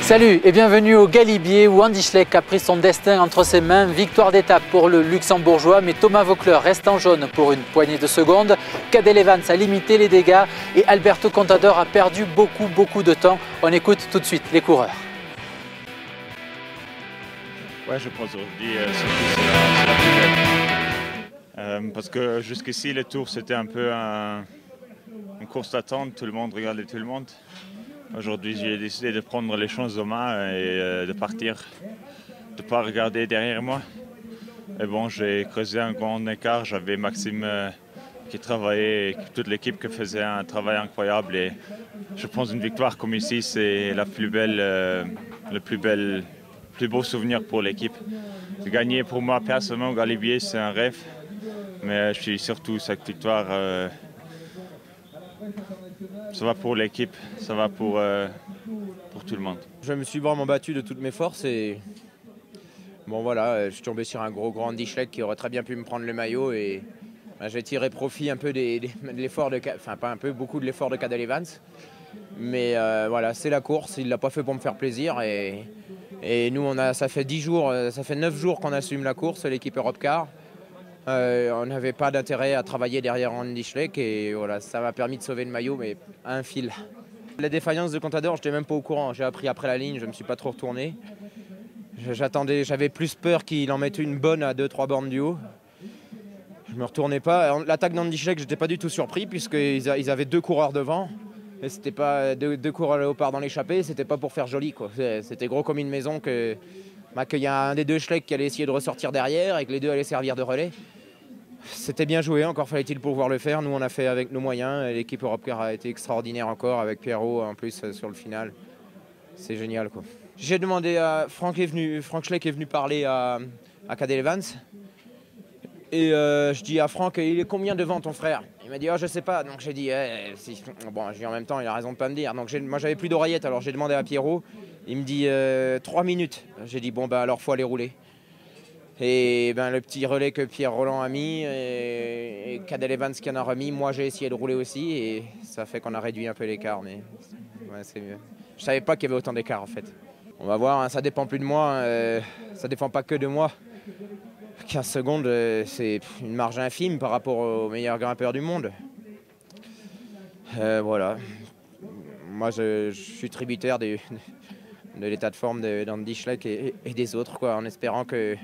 Salut et bienvenue au Galibier où Andy Schleck a pris son destin entre ses mains. Victoire d'étape pour le luxembourgeois, mais Thomas Voeckler reste en jaune pour une poignée de secondes. Cadel Evans a limité les dégâts et Alberto Contador a perdu beaucoup de temps. On écoute tout de suite les coureurs. Ouais, je pense aujourd'hui, surtout c'est la plus belle. Parce que jusqu'ici, les tours, c'était un peu une course d'attente. Tout le monde regardait tout le monde. Aujourd'hui, j'ai décidé de prendre les choses en main et de partir, de ne pas regarder derrière moi. Et bon, j'ai creusé un grand écart. J'avais Maxime qui travaillait, et toute l'équipe qui faisait un travail incroyable. Et je pense une victoire comme ici, c'est la plus belle, plus beau souvenir pour l'équipe. Gagner pour moi personnellement au Galibier, c'est un rêve. Mais je suis surtout cette victoire. Ça va pour l'équipe, ça va pour tout le monde. Je me suis vraiment battu de toutes mes forces et bon voilà, je suis tombé sur un gros Andy Schleck qui aurait très bien pu me prendre le maillot et j'ai tiré profit un peu de l'effort beaucoup de l'effort de Cadel Evans. Mais voilà, c'est la course, il l'a pas fait pour me faire plaisir et nous ça fait 9 jours qu'on assume la course, l'équipe Europcar. On n'avait pas d'intérêt à travailler derrière Andy Schleck et voilà, ça m'a permis de sauver le maillot, mais à un fil. La défaillance de Contador, je n'étais même pas au courant. J'ai appris après la ligne, je ne me suis pas trop retourné. J'avais plus peur qu'il en mette une bonne à 2-3 bornes du haut. Je ne me retournais pas. L'attaque d'Andy Schleck, je n'étais pas du tout surpris puisqu'ils avaient 2 coureurs devant. Et c'était pas deux coureurs léopards dans l'échappée, c'était pas pour faire joli, quoi. C'était gros comme une maison qu'il y a un des 2 Schleck qui allait essayer de ressortir derrière et que les 2 allaient servir de relais. C'était bien joué, encore fallait-il pouvoir le faire. Nous, on a fait avec nos moyens. L'équipe Europcar a été extraordinaire encore, avec Pierrot en plus sur le final. C'est génial, quoi. J'ai demandé à Frank Schleck est venu parler à Cadel Evans. Et je dis à Frank, il est combien devant ton frère? Il m'a dit, je sais pas. Donc j'ai dit, bon, j'ai dit en même temps, il a raison de pas me dire. Donc moi, j'avais plus d'oreillettes, alors j'ai demandé à Pierrot. Il me dit 3 minutes. J'ai dit, bon, alors faut aller rouler. Et le petit relais que Pierre Roland a mis et Cadel Evans qui en a remis, moi j'ai essayé de rouler aussi et ça fait qu'on a réduit un peu l'écart, mais ouais, c'est mieux. Je savais pas qu'il y avait autant d'écart en fait. On va voir, hein, ça dépend plus de moi, ça dépend pas que de moi. 15 secondes, c'est une marge infime par rapport aux meilleurs grimpeurs du monde. Voilà. Moi je suis tributaire de l'état de forme d'Andy Schleck et des autres, quoi, en espérant que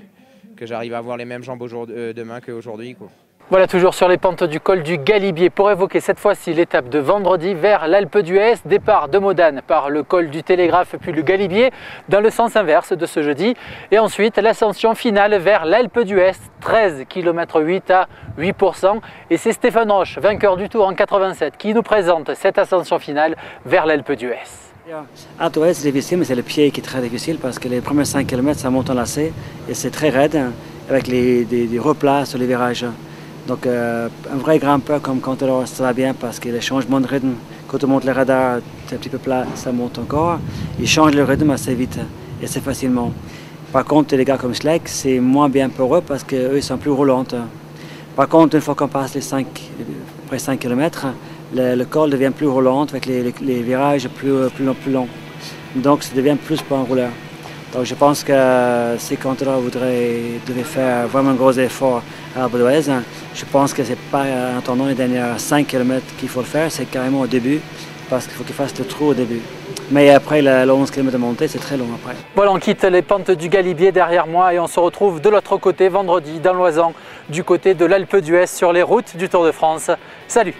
j'arrive à avoir les mêmes jambes demain qu'aujourd'hui, quoi. Voilà, toujours sur les pentes du col du Galibier pour évoquer cette fois-ci l'étape de vendredi vers l'Alpe d'Huez. Départ de Modane par le col du Télégraphe puis le Galibier dans le sens inverse de ce jeudi. Et ensuite l'ascension finale vers l'Alpe d'Huez, 13 km 8 à 8%. Et c'est Stéphane Roche, vainqueur du Tour en 87, qui nous présente cette ascension finale vers l'Alpe d'Huez. À Huez, c'est difficile, mais c'est le pied qui est très difficile parce que les premiers 5 km, ça monte en lacet et c'est très raide avec des replats sur les virages. Donc, un vrai grimpeur comme Contador, ça va bien parce que les changements de rythme, quand on monte le radar, c'est un petit peu plat, ça monte encore. Il change le rythme assez vite et assez facilement. Par contre, les gars comme Schleck, c'est moins bien pour eux parce qu'eux, ils sont plus roulants. Par contre, une fois qu'on passe après 5 km, le col devient plus roulant avec les virages plus longs. Donc ça devient plus pour un rouleur. Donc je pense que si Contador devait faire vraiment un gros effort à l'Alpe d'Huez, je pense que ce n'est pas en attendant les dernières 5 km qu'il faut le faire, c'est carrément au début, parce qu'il faut qu'il fasse le trou au début. Mais après, le 11 km de montée, c'est très long après. Voilà, on quitte les pentes du Galibier derrière moi et on se retrouve de l'autre côté vendredi dans l'Oisans, du côté de l'Alpe d'Huez sur les routes du Tour de France. Salut!